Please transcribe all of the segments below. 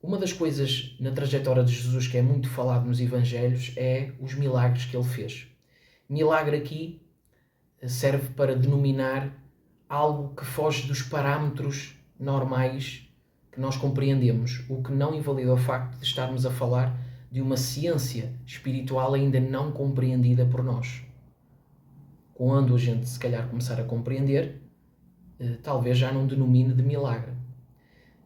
Uma das coisas na trajetória de Jesus que é muito falado nos Evangelhos é os milagres que ele fez. Milagre aqui serve para denominar algo que foge dos parâmetros normais que nós compreendemos, o que não invalida o facto de estarmos a falar de uma ciência espiritual ainda não compreendida por nós. Quando a gente se calhar começar a compreender, talvez já não denomine de milagre.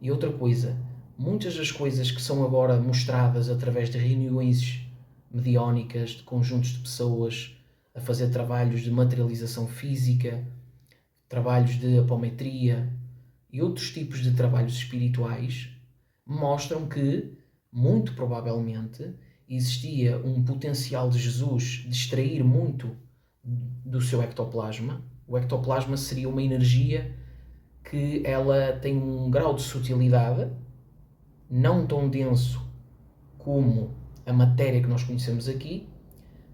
E outra coisa, muitas das coisas que são agora mostradas através de reuniões mediónicas, de conjuntos de pessoas a fazer trabalhos de materialização física, trabalhos de apometria e outros tipos de trabalhos espirituais, mostram que, muito provavelmente, existia um potencial de Jesus de extrair muito do seu ectoplasma. O ectoplasma seria uma energia que ela tem um grau de sutilidade não tão denso como a matéria que nós conhecemos aqui,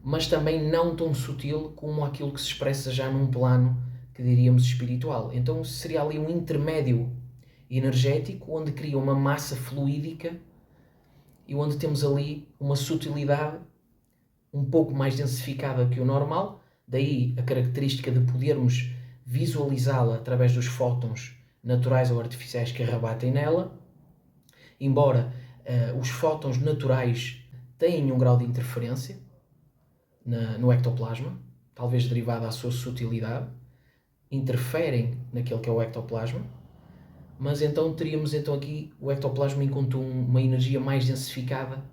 mas também não tão sutil como aquilo que se expressa já num plano que diríamos espiritual. Então seria ali um intermédio energético onde cria uma massa fluídica e onde temos ali uma sutilidade um pouco mais densificada que o normal, daí a característica de podermos visualizá-la através dos fótons naturais ou artificiais que rebatem nela, embora os fótons naturais tenham um grau de interferência no ectoplasma, talvez derivado da sua sutilidade, interferem naquele que é o ectoplasma, mas então teríamos aqui o ectoplasma enquanto uma energia mais densificada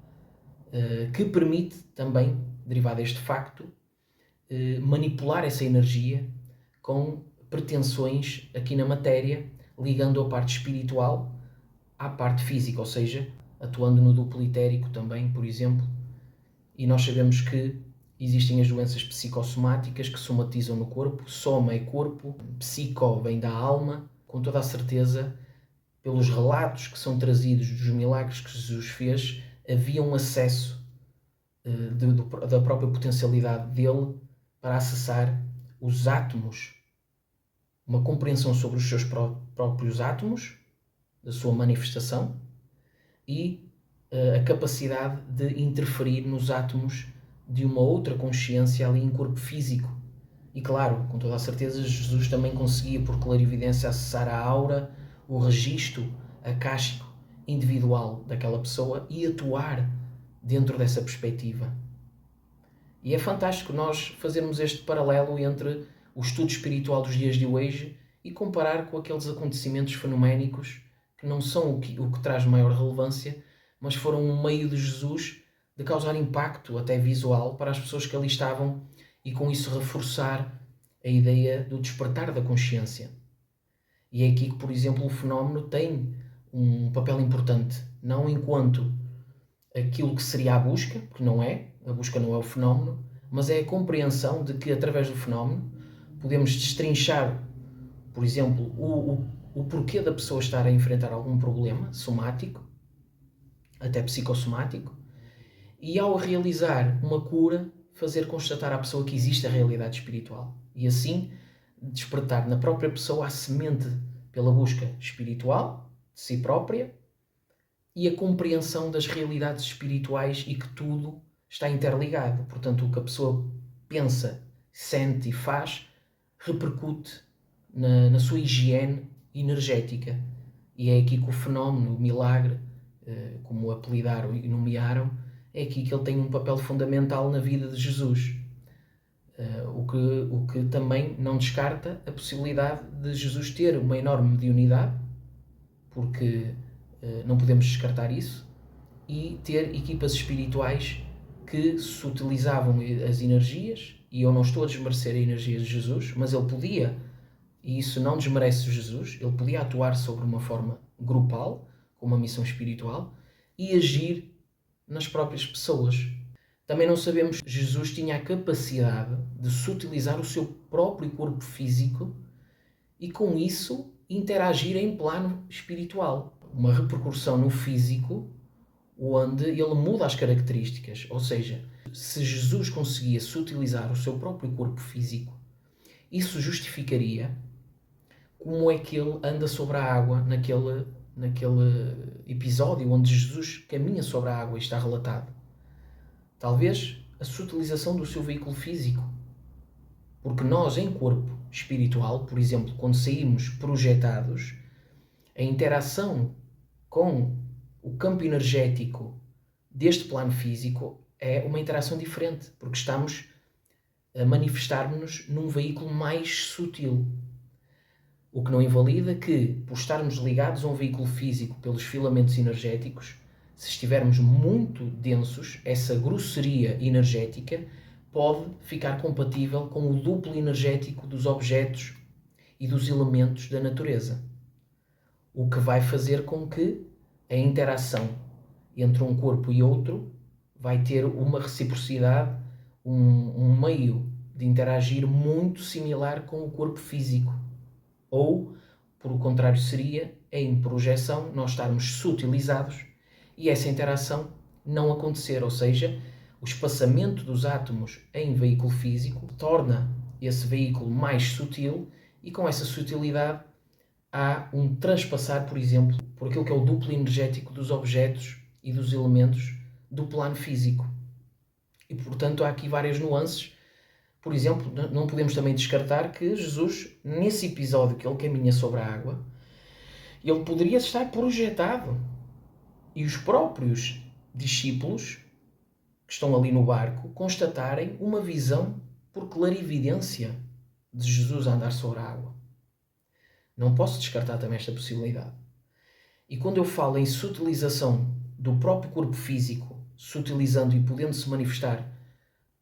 que permite também, derivado deste facto, manipular essa energia com pretensões aqui na matéria, ligando a parte espiritual à parte física, ou seja, atuando no duplo etérico também, por exemplo. E nós sabemos que existem as doenças psicossomáticas que somatizam no corpo. Soma é corpo, psico vem da alma. Com toda a certeza, pelos relatos que são trazidos dos milagres que Jesus fez, havia um acesso da própria potencialidade dele para acessar os átomos, uma compreensão sobre os seus próprios átomos, da sua manifestação, e a capacidade de interferir nos átomos de uma outra consciência ali em corpo físico. E claro, com toda a certeza, Jesus também conseguia, por clarividência, acessar a aura, o registro acástico individual daquela pessoa e atuar dentro dessa perspectiva. E é fantástico nós fazermos este paralelo entre o estudo espiritual dos dias de hoje e comparar com aqueles acontecimentos fenoménicos que não são o que traz maior relevância, mas foram um meio de Jesus de causar impacto até visual para as pessoas que ali estavam e com isso reforçar a ideia do despertar da consciência. E é aqui que, por exemplo, o fenómeno tem um papel importante, não enquanto aquilo que seria a busca, porque a busca não é o fenómeno, mas é a compreensão de que através do fenómeno podemos destrinchar, por exemplo, o porquê da pessoa estar a enfrentar algum problema somático, até psicossomático, e ao realizar uma cura, fazer constatar à pessoa que existe a realidade espiritual. E assim, despertar na própria pessoa a semente pela busca espiritual, de si própria, e a compreensão das realidades espirituais e que tudo está interligado. Portanto, o que a pessoa pensa, sente e faz, repercute na sua higiene energética. E é aqui que o fenómeno, o milagre, como o apelidaram e nomearam, é aqui que ele tem um papel fundamental na vida de Jesus. O que também não descarta a possibilidade de Jesus ter uma enorme mediunidade, porque não podemos descartar isso, e ter equipas espirituais que se utilizavam as energias, e eu não estou a desmerecer a energia de Jesus, mas ele podia, e isso não desmerece Jesus, ele podia atuar sobre uma forma grupal, com uma missão espiritual, e agir nas próprias pessoas. Também não sabemos que Jesus tinha a capacidade de sutilizar o seu próprio corpo físico e com isso interagir em plano espiritual. Uma repercussão no físico onde ele muda as características. Ou seja, se Jesus conseguia sutilizar o seu próprio corpo físico, isso justificaria como é que ele anda sobre a água naquele episódio onde Jesus caminha sobre a água e está relatado. Talvez a sutilização do seu veículo físico. Porque nós, em corpo espiritual, por exemplo, quando saímos projetados, a interação com o campo energético deste plano físico é uma interação diferente, porque estamos a manifestar-nos num veículo mais sutil. O que não invalida que, por estarmos ligados a um veículo físico pelos filamentos energéticos, se estivermos muito densos, essa grosseria energética pode ficar compatível com o duplo energético dos objetos e dos elementos da natureza. O que vai fazer com que a interação entre um corpo e outro vai ter uma reciprocidade, um meio de interagir muito similar com o corpo físico. Ou, por o contrário, seria em projeção nós estarmos sutilizados e essa interação não acontecer, ou seja, o espaçamento dos átomos em veículo físico torna esse veículo mais sutil e com essa sutilidade há um transpassar, por exemplo, por aquilo que é o duplo energético dos objetos e dos elementos do plano físico. E, portanto, há aqui várias nuances. Por exemplo, não podemos também descartar que Jesus, nesse episódio que ele caminha sobre a água, ele poderia estar projetado. E os próprios discípulos que estão ali no barco constatarem uma visão por clarividência de Jesus a andar sobre a água. Não posso descartar também esta possibilidade. E quando eu falo em sutilização do próprio corpo físico, sutilizando e podendo se manifestar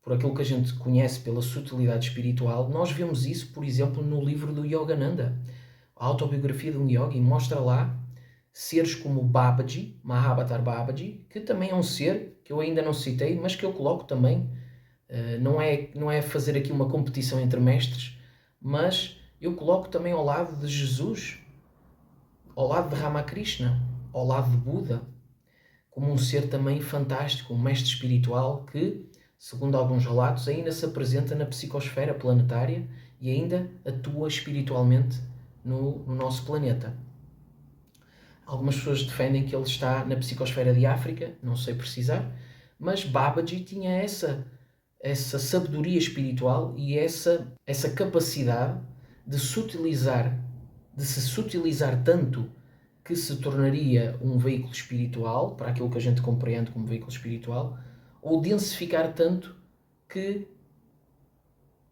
por aquilo que a gente conhece pela sutilidade espiritual, nós vemos isso, por exemplo, no livro do Yogananda. A autobiografia de um yogi mostra lá seres como Babaji, Mahavatar Babaji, que também é um ser que eu ainda não citei, mas que eu coloco também, não é fazer aqui uma competição entre mestres, mas eu coloco também ao lado de Jesus, ao lado de Ramakrishna, ao lado de Buda, como um ser também fantástico, um mestre espiritual que, segundo alguns relatos, ainda se apresenta na psicosfera planetária e ainda atua espiritualmente no nosso planeta. Algumas pessoas defendem que ele está na psicosfera de África, não sei precisar, mas Babaji tinha essa sabedoria espiritual e essa capacidade de se sutilizar tanto que se tornaria um veículo espiritual, para aquilo que a gente compreende como veículo espiritual, ou densificar tanto que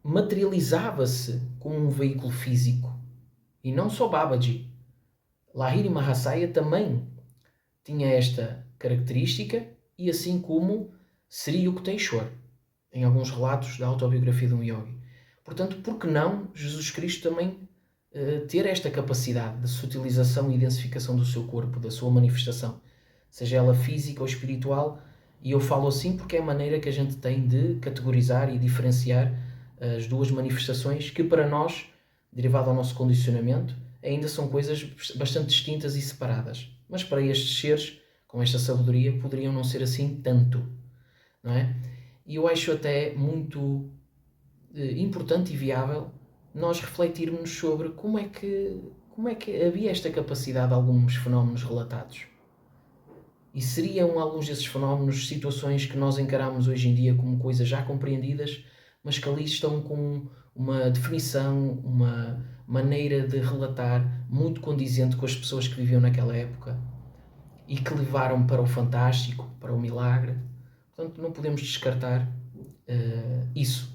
materializava-se como um veículo físico. E não só Babaji. Lahiri Mahasaya também tinha esta característica, e assim como Sri Yukteswar, em alguns relatos da autobiografia de um yogi. Portanto, por que não Jesus Cristo também ter esta capacidade de sutilização e densificação do seu corpo, da sua manifestação, seja ela física ou espiritual? E eu falo assim porque é a maneira que a gente tem de categorizar e diferenciar as duas manifestações que, para nós, derivado ao nosso condicionamento, ainda são coisas bastante distintas e separadas. Mas para estes seres, com esta sabedoria, poderiam não ser assim tanto, não é? E eu acho até muito importante e viável nós refletirmos sobre como é que havia esta capacidade de alguns fenómenos relatados. E seriam alguns desses fenómenos situações que nós encaramos hoje em dia como coisas já compreendidas, mas que ali estão com uma definição, uma maneira de relatar muito condizente com as pessoas que viviam naquela época e que levaram para o fantástico, para o milagre. Portanto, não podemos descartar isso.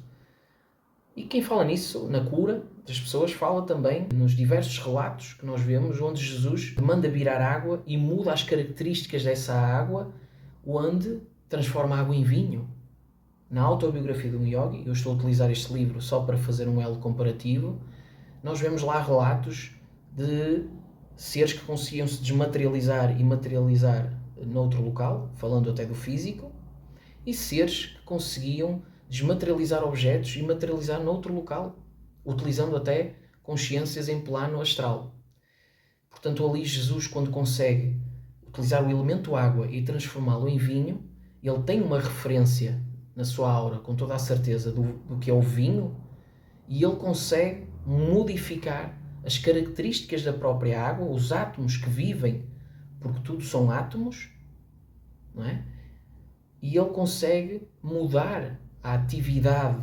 E quem fala nisso, na cura das pessoas, fala também nos diversos relatos que nós vemos onde Jesus manda virar água e muda as características dessa água, onde transforma a água em vinho. Na autobiografia de um yogi, eu estou a utilizar este livro só para fazer um elo comparativo, nós vemos lá relatos de seres que conseguiam se desmaterializar e materializar noutro local, falando até do físico, e seres que conseguiam desmaterializar objetos e materializar noutro local, utilizando até consciências em plano astral. Portanto, ali Jesus, quando consegue utilizar o elemento água e transformá-lo em vinho, ele tem uma referência na sua aura, com toda a certeza, do que é o vinho, e ele consegue modificar as características da própria água, os átomos que vivem porque tudo são átomos, não é? E ele consegue mudar a atividade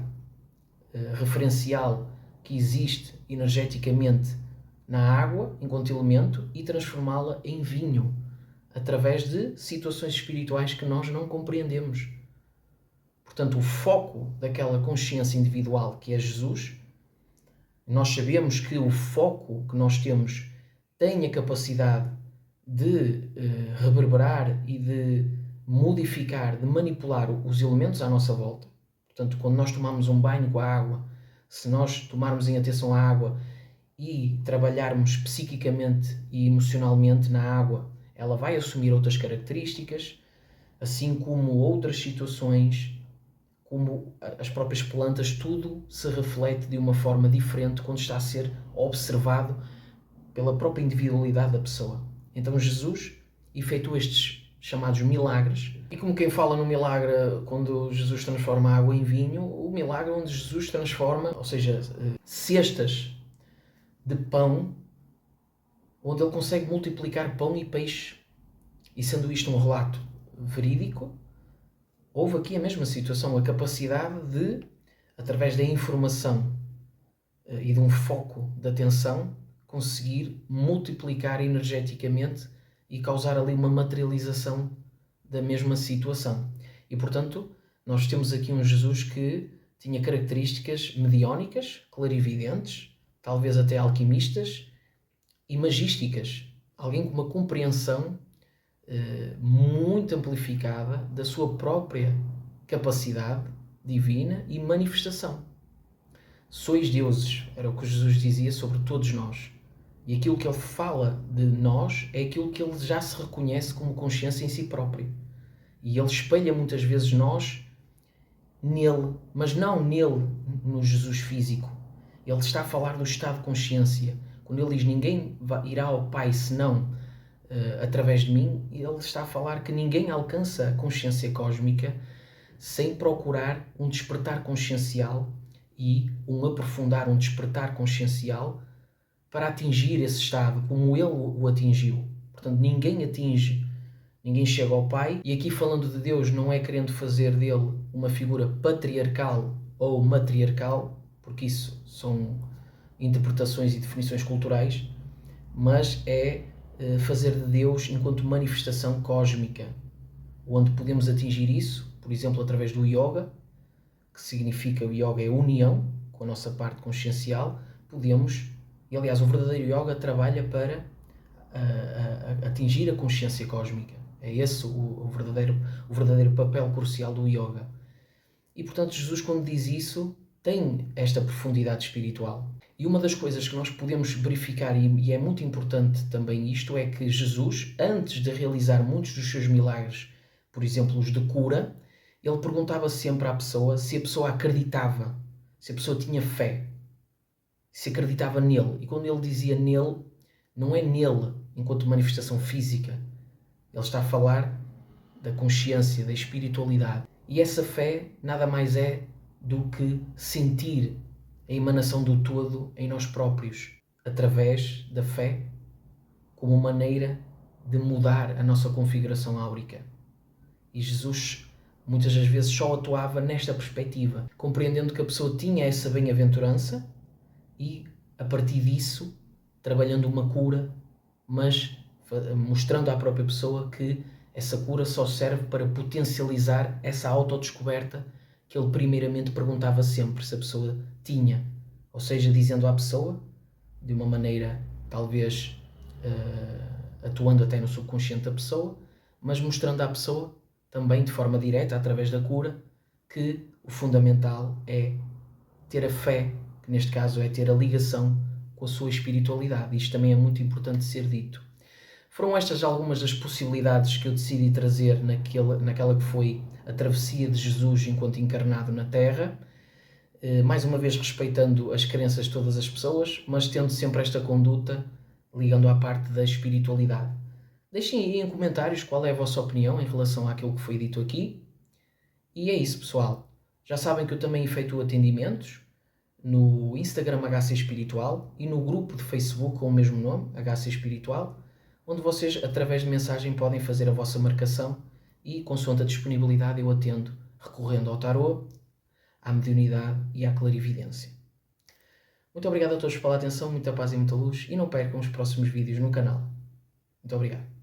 referencial que existe energeticamente na água, enquanto elemento, e transformá-la em vinho, através de situações espirituais que nós não compreendemos. Portanto, o foco daquela consciência individual que é Jesus, nós sabemos que o foco que nós temos tem a capacidade de reverberar e de modificar, de manipular os elementos à nossa volta. Portanto, quando nós tomamos um banho com a água, se nós tomarmos em atenção a água e trabalharmos psiquicamente e emocionalmente na água, ela vai assumir outras características, assim como outras situações, como as próprias plantas, tudo se reflete de uma forma diferente quando está a ser observado pela própria individualidade da pessoa. Então Jesus efetua estes chamados milagres, e como quem fala no milagre quando Jesus transforma a água em vinho, o milagre onde Jesus transforma, ou seja, cestas de pão, onde ele consegue multiplicar pão e peixe. E sendo isto um relato verídico, houve aqui a mesma situação, a capacidade de, através da informação e de um foco de atenção, conseguir multiplicar energeticamente e causar ali uma materialização da mesma situação. E, portanto, nós temos aqui um Jesus que tinha características mediónicas, clarividentes, talvez até alquimistas e magísticas. Alguém com uma compreensão muito amplificada da sua própria capacidade divina e manifestação. Sois deuses, era o que Jesus dizia sobre todos nós. E aquilo que ele fala de nós é aquilo que ele já se reconhece como consciência em si próprio. E ele espelha muitas vezes nós nele, mas não nele no Jesus físico. Ele está a falar do estado de consciência. Quando ele diz ninguém irá ao Pai senão através de mim, ele está a falar que ninguém alcança a consciência cósmica sem procurar um despertar consciencial e um aprofundar, um despertar consciencial para atingir esse estado como ele o atingiu. Portanto, ninguém atinge, ninguém chega ao Pai. E aqui falando de Deus, não é querendo fazer dele uma figura patriarcal ou matriarcal, porque isso são interpretações e definições culturais, mas é fazer de Deus enquanto manifestação cósmica, onde podemos atingir isso, por exemplo, através do yoga, que significa, o yoga é união com a nossa parte consciencial, podemos, e aliás o verdadeiro yoga trabalha para atingir a consciência cósmica. É esse o verdadeiro papel crucial do yoga. E portanto Jesus, quando diz isso, tem esta profundidade espiritual. E uma das coisas que nós podemos verificar, e é muito importante também isto, é que Jesus, antes de realizar muitos dos seus milagres, por exemplo os de cura, ele perguntava sempre à pessoa se a pessoa acreditava, se a pessoa tinha fé, se acreditava nele. E quando ele dizia nele, não é nele enquanto manifestação física. Ele está a falar da consciência, da espiritualidade. E essa fé nada mais é do que sentir a emanação do todo em nós próprios, através da fé, como maneira de mudar a nossa configuração áurica. E Jesus muitas das vezes só atuava nesta perspectiva, compreendendo que a pessoa tinha essa bem-aventurança e, a partir disso, trabalhando uma cura, mas mostrando à própria pessoa que essa cura só serve para potencializar essa autodescoberta que ele primeiramente perguntava sempre se a pessoa tinha. Ou seja, dizendo à pessoa, de uma maneira talvez atuando até no subconsciente da pessoa, mas mostrando à pessoa também de forma direta, através da cura, que o fundamental é ter a fé, que neste caso é ter a ligação com a sua espiritualidade. Isto também é muito importante ser dito. Foram estas algumas das possibilidades que eu decidi trazer naquela que foi a travessia de Jesus enquanto encarnado na Terra, mais uma vez respeitando as crenças de todas as pessoas, mas tendo sempre esta conduta ligando à parte da espiritualidade. Deixem aí em comentários qual é a vossa opinião em relação àquilo que foi dito aqui. E é isso, pessoal. Já sabem que eu também efetuo atendimentos no Instagram HC Espiritual e no grupo de Facebook com o mesmo nome, HC Espiritual, onde vocês, através de mensagem, podem fazer a vossa marcação e, consoante a disponibilidade, eu atendo, recorrendo ao tarô, à mediunidade e à clarividência. Muito obrigado a todos pela atenção, muita paz e muita luz, e não percam os próximos vídeos no canal. Muito obrigado.